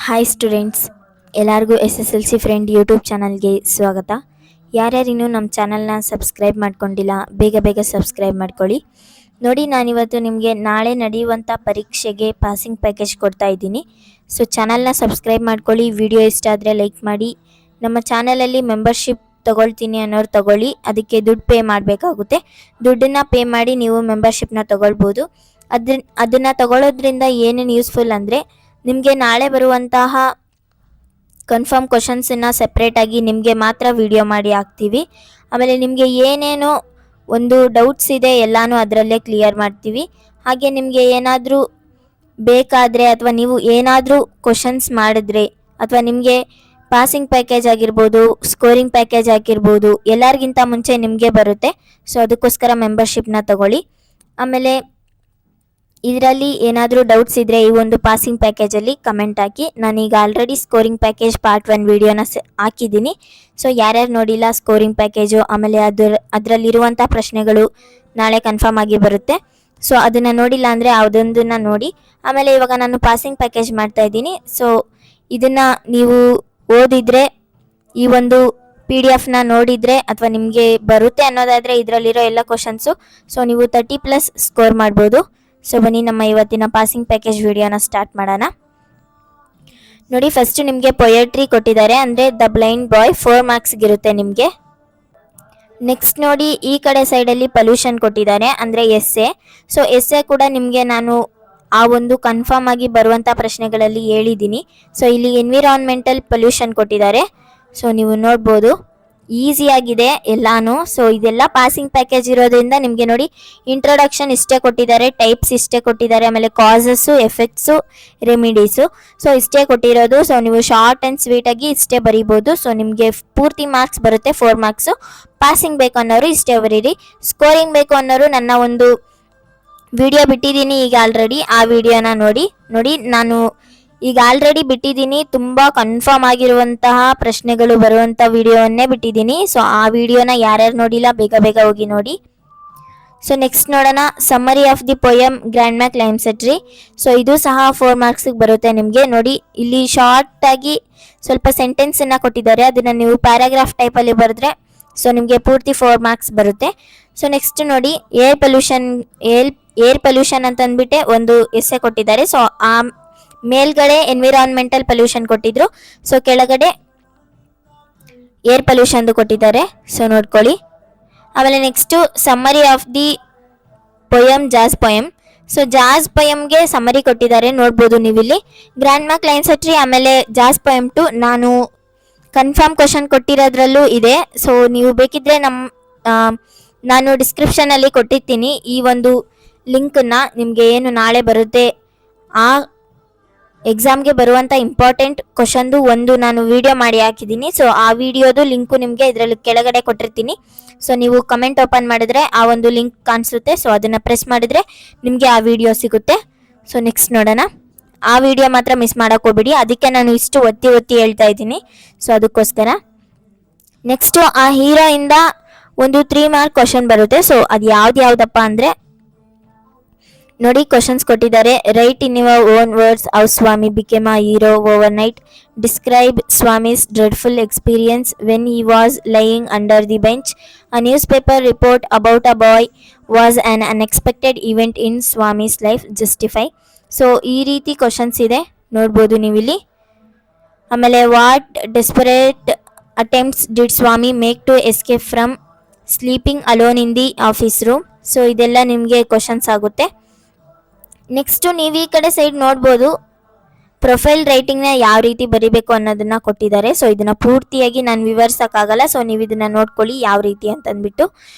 Hi students, ಎಲ್ಲರಿಗೂ S S L C friend YouTube ಚಾನಲ್ಗೆ ಸ್ವಾಗತ. ಯಾರ್ಯಾರು ಇನ್ನೂ ನಮ್ಮ ಚಾನಲ್ನ ಸಬ್ಸ್ಕ್ರೈಬ್ ಮಾಡ್ಕೊಂಡಿಲ್ಲ, ಬೇಗ ಬೇಗ ಸಬ್ಸ್ಕ್ರೈಬ್ ಮಾಡ್ಕೊಳ್ಳಿ. ನೋಡಿ, ನಾನಿವತ್ತು ನಿಮಗೆ ನಾಳೆ ನಡೆಯುವಂಥ ಪರೀಕ್ಷೆಗೆ ಪಾಸಿಂಗ್ ಪ್ಯಾಕೇಜ್ ಕೊಡ್ತಾ ಇದ್ದೀನಿ. ಸೊ ಚಾನಲ್ನ ಸಬ್ಸ್ಕ್ರೈಬ್ ಮಾಡ್ಕೊಳ್ಳಿ. ವಿಡಿಯೋ ಇಷ್ಟ ಆದರೆ ಲೈಕ್ ಮಾಡಿ. ನಮ್ಮ ಚಾನಲಲ್ಲಿ ಮೆಂಬರ್ಶಿಪ್ ತೊಗೊಳ್ತೀನಿ ಅನ್ನೋರು ತೊಗೊಳ್ಳಿ, ಅದಕ್ಕೆ ದುಡ್ಡು ಪೇ ಮಾಡಬೇಕಾಗುತ್ತೆ. ದುಡ್ಡನ್ನು ಪೇ ಮಾಡಿ ನೀವು ಮೆಂಬರ್ಶಿಪ್ನ ತೊಗೊಳ್ಬೋದು. ಅದನ್ನು ತಗೊಳ್ಳೋದ್ರಿಂದ ಏನೇನು ಯೂಸ್ಫುಲ್ ಅಂದರೆ, ನಿಮಗೆ ನಾಳೆ ಬರುವಂತಹ ಕನ್ಫರ್ಮ್ ಕ್ವಶನ್ಸನ್ನು ಸೆಪ್ರೇಟಾಗಿ ನಿಮಗೆ ಮಾತ್ರ ವಿಡಿಯೋ ಮಾಡಿ ಹಾಕ್ತೀವಿ. ಆಮೇಲೆ ನಿಮಗೆ ಏನೇನೋ ಒಂದು ಡೌಟ್ಸ್ ಇದೆ ಎಲ್ಲನೂ ಅದರಲ್ಲೇ ಕ್ಲಿಯರ್ ಮಾಡ್ತೀವಿ. ಹಾಗೆ ನಿಮಗೆ ಏನಾದರೂ ಬೇಕಾದರೆ ಅಥವಾ ನೀವು ಏನಾದರೂ ಕ್ವಶನ್ಸ್ ಮಾಡಿದ್ರೆ ಅಥವಾ ನಿಮಗೆ ಪಾಸಿಂಗ್ ಪ್ಯಾಕೇಜ್ ಆಗಿರ್ಬೋದು, ಸ್ಕೋರಿಂಗ್ ಪ್ಯಾಕೇಜ್ ಆಗಿರ್ಬೋದು, ಎಲ್ಲರಿಗಿಂತ ಮುಂಚೆ ನಿಮಗೆ ಬರುತ್ತೆ. ಸೊ ಅದಕ್ಕೋಸ್ಕರ ಮೆಂಬರ್ಶಿಪ್ನ ತಗೊಳ್ಳಿ. ಆಮೇಲೆ ಇದರಲ್ಲಿ ಏನಾದರೂ ಡೌಟ್ಸ್ ಇದ್ದರೆ ಈ ಒಂದು ಪಾಸಿಂಗ್ ಪ್ಯಾಕೇಜಲ್ಲಿ ಕಮೆಂಟ್ ಹಾಕಿ. ನಾನೀಗ ಆಲ್ರೆಡಿ ಸ್ಕೋರಿಂಗ್ ಪ್ಯಾಕೇಜ್ ಪಾರ್ಟ್ 1 ವಿಡಿಯೋನ ಹಾಕಿದ್ದೀನಿ. ಸೊ ಯಾರ್ಯಾರು ನೋಡಿಲ್ಲ ಸ್ಕೋರಿಂಗ್ ಪ್ಯಾಕೇಜು, ಆಮೇಲೆ ಅದರಲ್ಲಿರುವಂಥ ಪ್ರಶ್ನೆಗಳು ನಾಳೆ ಕನ್ಫರ್ಮ್ ಆಗಿ ಬರುತ್ತೆ. ಸೊ ಅದನ್ನು ನೋಡಿಲ್ಲ ಅಂದರೆ ಅದೊಂದನ್ನು ನೋಡಿ. ಆಮೇಲೆ ಇವಾಗ ನಾನು ಪಾಸಿಂಗ್ ಪ್ಯಾಕೇಜ್ ಮಾಡ್ತಾ ಇದ್ದೀನಿ. ಸೊ ಇದನ್ನು ನೀವು ಓದಿದರೆ, ಈ ಒಂದು PDF ನೋಡಿದರೆ ಅಥವಾ ನಿಮಗೆ ಬರುತ್ತೆ ಅನ್ನೋದಾದರೆ ಇದರಲ್ಲಿರೋ ಎಲ್ಲ ಕ್ವಶನ್ಸು ಸೊ ನೀವು 30+ ಸ್ಕೋರ್ ಮಾಡ್ಬೋದು. ಸೊ ಬನ್ನಿ ನಮ್ಮ ಇವತ್ತಿನ ಪಾಸಿಂಗ್ ಪ್ಯಾಕೇಜ್ ವಿಡಿಯೋನ ಸ್ಟಾರ್ಟ್ ಮಾಡೋಣ. ನೋಡಿ, ಫಸ್ಟ್ ನಿಮಗೆ ಪೊಯೆಟ್ರಿ ಕೊಟ್ಟಿದ್ದಾರೆ, ಅಂದರೆ ದ ಬ್ಲೈಂಡ್ ಬಾಯ್ 4 ಮಾರ್ಕ್ಸ್ಗಿರುತ್ತೆ ನಿಮಗೆ. ನೆಕ್ಸ್ಟ್ ನೋಡಿ, ಈ ಕಡೆ ಸೈಡಲ್ಲಿ ಪೊಲ್ಯೂಷನ್ ಕೊಟ್ಟಿದ್ದಾರೆ, ಅಂದರೆ ಎಸ್ಸೆ. ಸೊ ಎಸ್ಸೆ ಕೂಡ ನಿಮಗೆ ನಾನು ಆ ಒಂದು ಕನ್ಫರ್ಮ್ ಆಗಿ ಬರುವಂಥ ಪ್ರಶ್ನೆಗಳಲ್ಲಿ ಹೇಳಿದ್ದೀನಿ. ಸೊ ಇಲ್ಲಿ ಎನ್ವಿರಾನ್ಮೆಂಟಲ್ ಪೊಲ್ಯೂಷನ್ ಕೊಟ್ಟಿದ್ದಾರೆ. ಸೊ ನೀವು ನೋಡ್ಬೋದು, ಈಸಿಯಾಗಿದೆ ಎಲ್ಲಾನು. ಸೊ ಇದೆಲ್ಲ ಪಾಸಿಂಗ್ ಪ್ಯಾಕೇಜ್ ಇರೋದ್ರಿಂದ ನಿಮಗೆ ನೋಡಿ, ಇಂಟ್ರೊಡಕ್ಷನ್ ಇಷ್ಟೇ ಕೊಟ್ಟಿದ್ದಾರೆ, ಟೈಪ್ಸ್ ಇಷ್ಟೇ ಕೊಟ್ಟಿದ್ದಾರೆ, ಆಮೇಲೆ ಕಾಸಸ್ಸು, ಎಫೆಕ್ಟ್ಸು, ರೆಮಿಡೀಸು. ಸೊ ಇಷ್ಟೇ ಕೊಟ್ಟಿರೋದು. ಸೊ ನೀವು ಶಾರ್ಟ್ ಆ್ಯಂಡ್ ಸ್ವೀಟಾಗಿ ಇಷ್ಟೇ ಬರೀಬೋದು. ಸೊ ನಿಮಗೆ ಪೂರ್ತಿ ಮಾರ್ಕ್ಸ್ ಬರುತ್ತೆ 4 ಮಾರ್ಕ್ಸು. ಪಾಸಿಂಗ್ ಬೇಕು ಅನ್ನೋರು ಇಷ್ಟೇ ಬರೀರಿ. ಸ್ಕೋರಿಂಗ್ ಬೇಕು ಅನ್ನೋರು ನನ್ನ ಒಂದು ವಿಡಿಯೋ ಬಿಟ್ಟಿದ್ದೀನಿ ಈಗ ಆಲ್ರೆಡಿ, ಆ ವಿಡಿಯೋನ ನೋಡಿ ನಾನು ಈಗ ಆಲ್ರೆಡಿ ಬಿಟ್ಟಿದ್ದೀನಿ. ತುಂಬ ಕನ್ಫರ್ಮ್ ಆಗಿರುವಂತಹ ಪ್ರಶ್ನೆಗಳು ಬರುವಂಥ ವಿಡಿಯೋವನ್ನೇ ಬಿಟ್ಟಿದ್ದೀನಿ. ಸೊ ಆ ವಿಡಿಯೋನ ಯಾರ್ಯಾರು ನೋಡಿಲ್ಲ ಬೇಗ ಬೇಗ ಹೋಗಿ ನೋಡಿ. ಸೊ ನೆಕ್ಸ್ಟ್ ನೋಡೋಣ, summary of the poem grandma climbs a tree. So ಇದು ಸಹ 4 ಮಾರ್ಕ್ಸಿಗೆ ಬರುತ್ತೆ ನಿಮಗೆ. ನೋಡಿ, ಇಲ್ಲಿ ಶಾರ್ಟಾಗಿ ಸ್ವಲ್ಪ ಸೆಂಟೆನ್ಸನ್ನು ಕೊಟ್ಟಿದ್ದಾರೆ, ಅದನ್ನು ನೀವು ಪ್ಯಾರಾಗ್ರಾಫ್ ಟೈಪಲ್ಲಿ ಬರೆದ್ರೆ ಸೊ ನಿಮಗೆ ಪೂರ್ತಿ 4 ಮಾರ್ಕ್ಸ್ ಬರುತ್ತೆ. ಸೊ ನೆಕ್ಸ್ಟ್ ನೋಡಿ, ಏರ್ ಪೊಲ್ಯೂಷನ್ ಅಂತಂದ್ಬಿಟ್ಟೆ ಒಂದು ಎಸ್ಸೆ ಕೊಟ್ಟಿದ್ದಾರೆ. ಸೊ ಆ ಮೇಲ್ಗಡೆ ಎನ್ವಿರಾನ್ಮೆಂಟಲ್ ಪೊಲ್ಯೂಷನ್ ಕೊಟ್ಟಿದ್ರು, ಸೊ ಕೆಳಗಡೆ ಏರ್ ಪೊಲ್ಯೂಷನ್ದು ಕೊಟ್ಟಿದ್ದಾರೆ. ಸೊ ನೋಡ್ಕೊಳ್ಳಿ. ಆಮೇಲೆ next summary of the poem ಜಾಸ್ ಪೊಯಮ್. ಸೊ ಜಾಸ್ ಪೊಯಮ್ಗೆ ಸಮ್ಮರಿ ಕೊಟ್ಟಿದ್ದಾರೆ, ನೋಡ್ಬೋದು ನೀವಿಲ್ಲಿ. ಗ್ರ್ಯಾಂಡ್ ಮ್ಯಾಕ್ ಲೈಮ್ಸೆಟ್ರಿ ಆಮೇಲೆ ಜಾಸ್ ಪೊಯಮ್ 2 ನಾನು ಕನ್ಫರ್ಮ್ ಕ್ವಶನ್ ಕೊಟ್ಟಿರೋದ್ರಲ್ಲೂ ಇದೆ. ಸೊ ನೀವು ಬೇಕಿದ್ರೆ ನಾನು ಡಿಸ್ಕ್ರಿಪ್ಷನಲ್ಲಿ ಕೊಟ್ಟಿರ್ತೀನಿ ಈ ಒಂದು ಲಿಂಕನ್ನು. ನಿಮಗೆ ಏನು ನಾಳೆ ಬರುತ್ತೆ ಆ ಎಕ್ಸಾಮ್ಗೆ ಬರುವಂಥ ಇಂಪಾರ್ಟೆಂಟ್ ಕ್ವಶನ್ದು ಒಂದು ನಾನು ವಿಡಿಯೋ ಮಾಡಿ ಹಾಕಿದ್ದೀನಿ. ಸೊ ಆ ವಿಡಿಯೋದು ಲಿಂಕು ನಿಮಗೆ ಇದರಲ್ಲಿ ಕೆಳಗಡೆ ಕೊಟ್ಟಿರ್ತೀನಿ. ಸೊ ನೀವು ಕಮೆಂಟ್ ಓಪನ್ ಮಾಡಿದ್ರೆ ಆ ಒಂದು ಲಿಂಕ್ ಕಾಣಿಸುತ್ತೆ. ಸೊ ಅದನ್ನು ಪ್ರೆಸ್ ಮಾಡಿದ್ರೆ ನಿಮಗೆ ಆ ವಿಡಿಯೋ ಸಿಗುತ್ತೆ. ಸೊ ನೆಕ್ಸ್ಟ್ ನೋಡೋಣ. ಆ ವಿಡಿಯೋ ಮಾತ್ರ ಮಿಸ್ ಮಾಡೋಕೆ ಹೋಗ್ಬಿಡಿ, ಅದಕ್ಕೆ ನಾನು ಇಷ್ಟು ಒತ್ತಿ ಹೇಳ್ತಾ ಇದ್ದೀನಿ. ಸೊ ಅದಕ್ಕೋಸ್ಕರ ನೆಕ್ಸ್ಟು ಆ ಹೀರೋಯಿಂದ ಒಂದು 3 ಮಾರ್ಕ್ ಕ್ವಶನ್ ಬರುತ್ತೆ. ಸೊ ಅದು ಯಾವುದಪ್ಪ ಅಂದರೆ ನೋಡಿ, ಕ್ವಶನ್ಸ್ ಕೊಟ್ಟಿದ್ದಾರೆ. Write in your own words how Swami became a hero overnight. Describe Swami's dreadful experience when he was lying under the bench. A newspaper report about a boy was on unexpected event in Swami's life. Justify. So ಈ ರೀತಿ questions ಇದೆ, ನೋಡ್ಬೋದು ನೀವಿಲ್ಲಿ. ಆಮೇಲೆ what desperate attempts did Swami make to escape from sleeping alone in the office room. So ಇದೆಲ್ಲ ನಿಮಗೆ questions ಆಗುತ್ತೆ. Next ನೀವು ಈ ಕಡೆ ಸೈಡ್ ನೋಡ್ಬೋದು, ಪ್ರೊಫೈಲ್ ರೈಟಿಂಗ್ನ ಯಾವ ರೀತಿ ಬರಿಬೇಕು ಅನ್ನೋದನ್ನ ಕೊಟ್ಟಿದ್ದಾರೆ. ಸೊ ಇದನ್ನು ಪೂರ್ತಿಯಾಗಿ ನಾನು ವಿವರಿಸೋಕ್ಕಾಗಲ್ಲ. ಸೊ ನೀವು ಇದನ್ನು ನೋಡ್ಕೊಳ್ಳಿ ಯಾವ ರೀತಿ ಅಂತಂದ್ಬಿಟ್ಟು.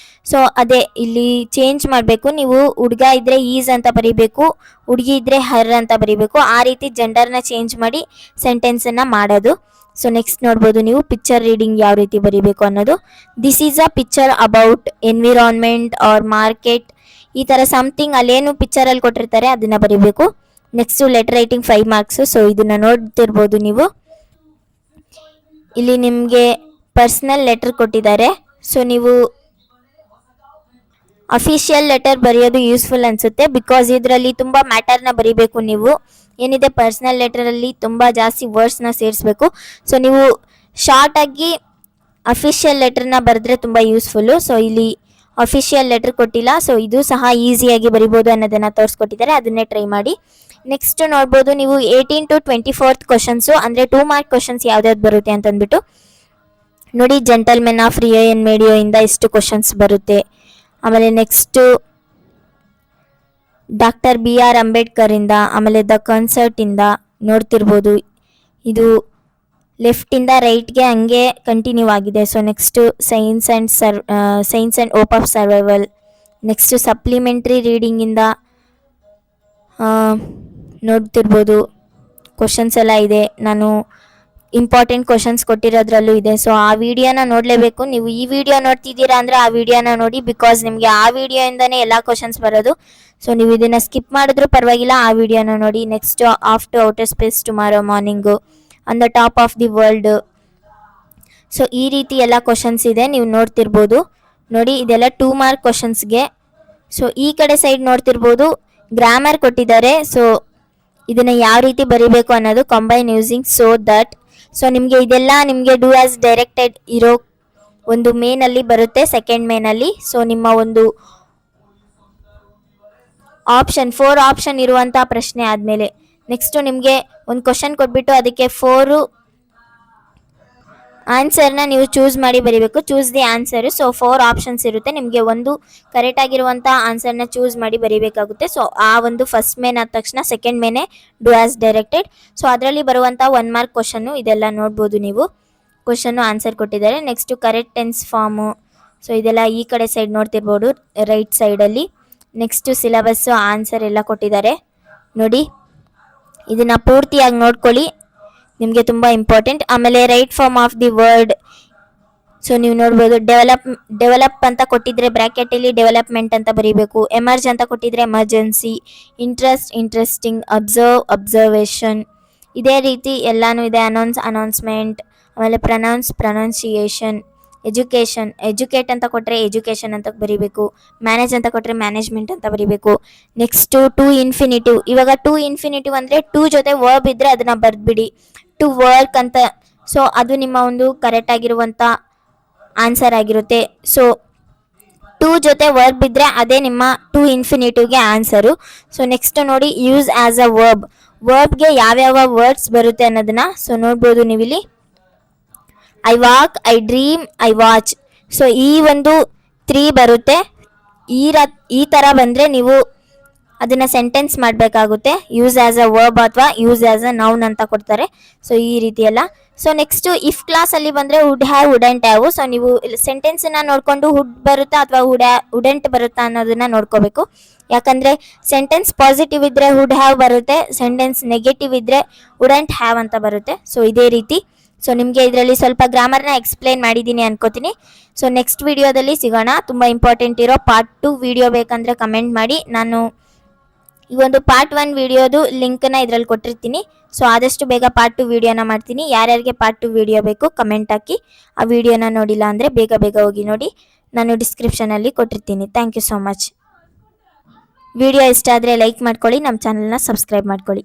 ಸೊ ಅದೇ ಇಲ್ಲಿ ಚೇಂಜ್ ಮಾಡಬೇಕು. ನೀವು ಹುಡುಗ ಇದ್ದರೆ ಈಸ್ ಅಂತ ಬರೀಬೇಕು, ಹುಡುಗಿ ಇದ್ದರೆ ಹರ್ ಅಂತ ಬರೀಬೇಕು. ಆ ರೀತಿ ಜೆಂಡರ್ನ ಚೇಂಜ್ ಮಾಡಿ ಸೆಂಟೆನ್ಸನ್ನು ಮಾಡೋದು. ಸೊ ನೆಕ್ಸ್ಟ್ ನೋಡ್ಬೋದು ನೀವು ಪಿಕ್ಚರ್ ರೀಡಿಂಗ್ ಯಾವ ರೀತಿ ಬರೀಬೇಕು ಅನ್ನೋದು. This is a picture about environment or market, ಈ ಥರ ಸಮಥಿಂಗ್ ಅಲ್ಲೇನು ಪಿಕ್ಚರಲ್ಲಿ ಕೊಟ್ಟಿರ್ತಾರೆ ಅದನ್ನು ಬರೀಬೇಕು. Next letter writing 5 marks. So ಇದನ್ನು ನೋಡ್ತಿರ್ಬೋದು ನೀವು, ಇಲ್ಲಿ ನಿಮಗೆ ಪರ್ಸ್ನಲ್ ಲೆಟರ್ ಕೊಟ್ಟಿದ್ದಾರೆ. ಸೊ ನೀವು ಅಫಿಷಿಯಲ್ ಲೆಟರ್ ಬರೆಯೋದು ಯೂಸ್ಫುಲ್ ಅನಿಸುತ್ತೆ, ಬಿಕಾಸ್ ಇದರಲ್ಲಿ ತುಂಬ ಮ್ಯಾಟರ್ನ ಬರೀಬೇಕು. ನೀವು ಏನಿದೆ ಪರ್ಸ್ನಲ್ ಲೆಟರಲ್ಲಿ ತುಂಬ ಜಾಸ್ತಿ ವರ್ಡ್ಸ್ನ ಸೇರಿಸ್ಬೇಕು. ಸೊ ನೀವು ಶಾರ್ಟಾಗಿ ಅಫಿಷಿಯಲ್ ಲೆಟರ್ನ ಬರೆದ್ರೆ ತುಂಬ ಯೂಸ್ಫುಲ್ಲು. ಸೊ ಇಲ್ಲಿ ಅಫಿಷಿಯಲ್ ಲೆಟರ್ ಕೊಟ್ಟಿಲ್ಲ, ಸೊ ಇದು ಸಹ ಈಸಿಯಾಗಿ ಬರಿಬೋದು ಅನ್ನೋದನ್ನು ತೋರಿಸ್ಕೊಟ್ಟಿದ್ದಾರೆ, ಅದನ್ನೇ ಟ್ರೈ ಮಾಡಿ. ನೆಕ್ಸ್ಟ್ ನೋಡ್ಬೋದು ನೀವು 18 to 24 ಕ್ವಶನ್ಸು, ಅಂದರೆ 2 ಮಾರ್ಕ್ ಕ್ವಶನ್ಸ್ ಯಾವ್ದಾವ್ದು ಬರುತ್ತೆ ಅಂತಂದ್ಬಿಟ್ಟು ನೋಡಿ. ಜೆಂಟಲ್ಮೆನ್ ಆಫ್ ರಿಯೋ ಎನ್ ಮೇಡಿಯೋ ಇಂದ ಇಷ್ಟು ಕ್ವಶನ್ಸ್ ಬರುತ್ತೆ. ಆಮೇಲೆ ನೆಕ್ಸ್ಟು ಡಾಕ್ಟರ್ BR ಅಂಬೇಡ್ಕರ್ ಇಂದ, ಆಮೇಲೆ ದ ಕನ್ಸರ್ಟ್ ಇಂದ ನೋಡ್ತಿರ್ಬೋದು. ಇದು ಲೆಫ್ಟಿಂದ ರೈಟ್ಗೆ ಹಂಗೆ ಕಂಟಿನ್ಯೂ ಆಗಿದೆ. So next signs and hope of survival. Next supplementary ರೀಡಿಂಗಿಂದ ನೋಡ್ತಿರ್ಬೋದು ಕ್ವಶನ್ಸ್ ಎಲ್ಲ ಇದೆ. ನಾನು ಇಂಪಾರ್ಟೆಂಟ್ ಕ್ವಶನ್ಸ್ ಕೊಟ್ಟಿರೋದ್ರಲ್ಲೂ ಇದೆ. ಸೊ ಆ ವಿಡಿಯೋನ ನೋಡಲೇಬೇಕು. ನೀವು ಈ ವಿಡಿಯೋ ನೋಡ್ತಿದ್ದೀರಾ ಅಂದರೆ ಆ ವಿಡಿಯೋನ ನೋಡಿ, ಬಿಕಾಸ್ ನಿಮಗೆ ಆ ವಿಡಿಯೋಯಿಂದನೇ ಎಲ್ಲ ಕ್ವಶನ್ಸ್ ಬರೋದು. ಸೊ ನೀವು ಇದನ್ನು ಸ್ಕಿಪ್ ಮಾಡಿದ್ರೂ ಪರವಾಗಿಲ್ಲ, ಆ ವಿಡಿಯೋನ ನೋಡಿ. Next off to outer space tomorrow morning, on the top of the world. So ಈ ರೀತಿ ಎಲ್ಲ ಕ್ವಶನ್ಸ್ ಇದೆ, ನೀವು ನೋಡ್ತಿರ್ಬೋದು. ನೋಡಿ ಇದೆಲ್ಲ 2 ಮಾರ್ಕ್ ಕ್ವಶನ್ಸ್ಗೆ. ಸೊ ಈ ಕಡೆ ಸೈಡ್ ನೋಡ್ತಿರ್ಬೋದು ಗ್ರಾಮರ್ ಕೊಟ್ಟಿದ್ದಾರೆ. ಸೊ ಇದನ್ನು ಯಾವ ರೀತಿ ಬರೀಬೇಕು ಅನ್ನೋದು combine using so that. So ನಿಮಗೆ ಇದೆಲ್ಲ ನಿಮಗೆ ಡೂ ಆಸ್ ಡೈರೆಕ್ಟೆಡ್ ಇರೋ ಒಂದು ಮೇನಲ್ಲಿ ಬರುತ್ತೆ, ಸೆಕೆಂಡ್ ಮೇನಲ್ಲಿ. ಸೊ ನಿಮ್ಮ ಒಂದು4 ಆಪ್ಷನ್ ಇರುವಂಥ ಪ್ರಶ್ನೆ ಆದಮೇಲೆ ನೆಕ್ಸ್ಟು ನಿಮಗೆ ಒಂದು ಕ್ವಶನ್ ಕೊಟ್ಬಿಟ್ಟು ಅದಕ್ಕೆ 4 ಆನ್ಸರ್ನ ನೀವು ಚೂಸ್ ಮಾಡಿ ಬರೀಬೇಕು. Choose the answer. So 4 options ಇರುತ್ತೆ, ನಿಮಗೆ ಒಂದು ಕರೆಕ್ಟ್ ಆಗಿರುವಂಥ ಆನ್ಸರ್ನ ಚೂಸ್ ಮಾಡಿ ಬರೀಬೇಕಾಗುತ್ತೆ. ಸೊ ಆ ಒಂದು ಫಸ್ಟ್ ಮೇನ್ ಆದ ತಕ್ಷಣ ಸೆಕೆಂಡ್ ಮೇನೆ ಡೂ ಆಸ್ ಡೈರೆಕ್ಟೆಡ್. ಸೊ ಅದರಲ್ಲಿ ಬರುವಂಥ 1 ಮಾರ್ಕ್ ಕ್ವಶನ್ನು ಇದೆಲ್ಲ ನೋಡ್ಬೋದು ನೀವು. ಕ್ವಶನ್ನು ಆನ್ಸರ್ ಕೊಟ್ಟಿದ್ದಾರೆ. Next correct tense form. So ಇದೆಲ್ಲ ಈ ಕಡೆ ಸೈಡ್ ನೋಡ್ತಿರ್ಬೋದು ರೈಟ್ ಸೈಡಲ್ಲಿ. ನೆಕ್ಸ್ಟು ಸಿಲೆಬಸ್ಸು, ಆನ್ಸರ್ ಎಲ್ಲ ಕೊಟ್ಟಿದ್ದಾರೆ ನೋಡಿ. ಇದನ್ನು ಪೂರ್ತಿಯಾಗಿ ನೋಡ್ಕೊಳ್ಳಿ, ನಿಮಗೆ ತುಂಬ ಇಂಪಾರ್ಟೆಂಟ್. ಆಮೇಲೆ write form of the word. So ನೀವು ನೋಡ್ಬೋದು ಡೆವಲಪ್ ಅಂತ ಕೊಟ್ಟಿದ್ರೆ ಬ್ರ್ಯಾಕೆಟಲ್ಲಿ ಡೆವಲಪ್ಮೆಂಟ್ ಅಂತ ಬರೀಬೇಕು. ಎಮರ್ಜ್ ಅಂತ ಕೊಟ್ಟಿದ್ರೆ ಎಮರ್ಜೆನ್ಸಿ. ಇಂಟ್ರೆಸ್ಟಿಂಗ್. ಅಬ್ಸರ್ವೇಷನ್. ಇದೇ ರೀತಿ ಎಲ್ಲಾನು ಇದೆ. ಅನೌನ್ಸ್ಮೆಂಟ್. ಆಮೇಲೆ ಪ್ರೊನೌನ್ಸಿಯೇಷನ್. ಎಜುಕೇಟ್ ಅಂತ ಕೊಟ್ಟರೆ ಎಜುಕೇಷನ್ ಅಂತ ಬರೀಬೇಕು. ಮ್ಯಾನೇಜ್ ಅಂತ ಕೊಟ್ಟರೆ ಮ್ಯಾನೇಜ್ಮೆಂಟ್ ಅಂತ ಬರೀಬೇಕು. Next to infinitive. ಇವಾಗ ಟು ಇನ್ಫಿನಿಟಿವ್ ಅಂದರೆ 2 ಜೊತೆ ವರ್ಬ್ ಇದ್ದರೆ ಅದನ್ನು ಬರೆದ್ಬಿಡಿ. ಟು ವರ್ಕ್ ಅಂತ. ಸೊ ಅದು ನಿಮ್ಮ ಒಂದು ಕರೆಕ್ಟ್ ಆಗಿರುವಂಥ ಆನ್ಸರ್ ಆಗಿರುತ್ತೆ. ಸೊ 2 ಜೊತೆ ವರ್ಬ್ ಇದ್ದರೆ ಅದೇ ನಿಮ್ಮ ಟು ಇನ್ಫಿನಿಟಿವ್ಗೆ ಆನ್ಸರು. ಸೊ ನೆಕ್ಸ್ಟ್ ನೋಡಿ ಯೂಸ್ ಆಸ್ ಅ ವರ್ಬ್ಗೆ ಯಾವ್ಯಾವ ವರ್ಡ್ಸ್ ಬರುತ್ತೆ ಅನ್ನೋದನ್ನ ಸೊ ನೋಡ್ಬೋದು ನೀವಿಲ್ಲಿ. I walk, I dream, I watch. So ಈ ಒಂದು 3 ಬರುತ್ತೆ. ಈ ಥರ ಬಂದರೆ ನೀವು ಅದನ್ನು ಸೆಂಟೆನ್ಸ್ ಮಾಡಬೇಕಾಗುತ್ತೆ. ಯೂಸ್ ಆ್ಯಸ್ ಅ ವರ್ಬ್ ಅಥವಾ ಯೂಸ್ ಆ್ಯಸ್ ಅ ನೌನ್ ಅಂತ ಕೊಡ್ತಾರೆ. ಸೊ ಈ ರೀತಿ ಎಲ್ಲ. ಸೊ ನೆಕ್ಸ್ಟು ಇಫ್ ಕ್ಲಾಸಲ್ಲಿ ಬಂದರೆ would have, wouldn't have. So ನೀವು ಸೆಂಟೆನ್ಸನ್ನು ನೋಡಿಕೊಂಡು ವುಡ್ ಬರುತ್ತಾ ಅಥವಾ ವುಡಂಟ್ ಬರುತ್ತಾ ಅನ್ನೋದನ್ನು ನೋಡ್ಕೋಬೇಕು. ಯಾಕಂದರೆ ಸೆಂಟೆನ್ಸ್ ಪಾಸಿಟಿವ್ ಇದ್ದರೆ ವುಡ್ ಹ್ಯಾವ್ ಬರುತ್ತೆ, ಸೆಂಟೆನ್ಸ್ ನೆಗೆಟಿವ್ ಇದ್ದರೆ ವುಡಂಟ್ ಹ್ಯಾವ್ ಅಂತ ಬರುತ್ತೆ. ಸೊ ಇದೇ ರೀತಿ. ಸೊ ನಿಮಗೆ ಇದರಲ್ಲಿ ಸ್ವಲ್ಪ ಗ್ರಾಮರ್ನ ಎಕ್ಸ್ಪ್ಲೈನ್ ಮಾಡಿದ್ದೀನಿ ಅನ್ಕೋತೀನಿ. ಸೊ ನೆಕ್ಸ್ಟ್ ವಿಡಿಯೋದಲ್ಲಿ ಸಿಗೋಣ. ತುಂಬ ಇಂಪಾರ್ಟೆಂಟ್ ಇರೋ ಪಾರ್ಟ್ 2 ವಿಡಿಯೋ ಬೇಕಂದರೆ ಕಮೆಂಟ್ ಮಾಡಿ. ನಾನು ಈ ಒಂದು ಪಾರ್ಟ್ 1 ವಿಡಿಯೋದು ಲಿಂಕನ್ನು ಇದರಲ್ಲಿ ಕೊಟ್ಟಿರ್ತೀನಿ. ಸೊ ಆದಷ್ಟು ಬೇಗ ಪಾರ್ಟ್ 2 ವಿಡಿಯೋನ ಮಾಡ್ತೀನಿ. ಯಾರ್ಯಾರಿಗೆ ಪಾರ್ಟ್ 2 ವಿಡಿಯೋ ಬೇಕು ಕಮೆಂಟ್ ಹಾಕಿ. ಆ ವಿಡಿಯೋನ ನೋಡಿಲ್ಲ ಅಂದರೆ ಬೇಗ ಹೋಗಿ ನೋಡಿ, ನಾನು ಡಿಸ್ಕ್ರಿಪ್ಷನಲ್ಲಿ ಕೊಟ್ಟಿರ್ತೀನಿ. Thank you so much. Video ಇಷ್ಟ ಆದರೆ ಲೈಕ್ ಮಾಡ್ಕೊಳ್ಳಿ, ನಮ್ಮ ಚಾನಲ್ನ ಸಬ್ಸ್ಕ್ರೈಬ್ ಮಾಡ್ಕೊಳ್ಳಿ.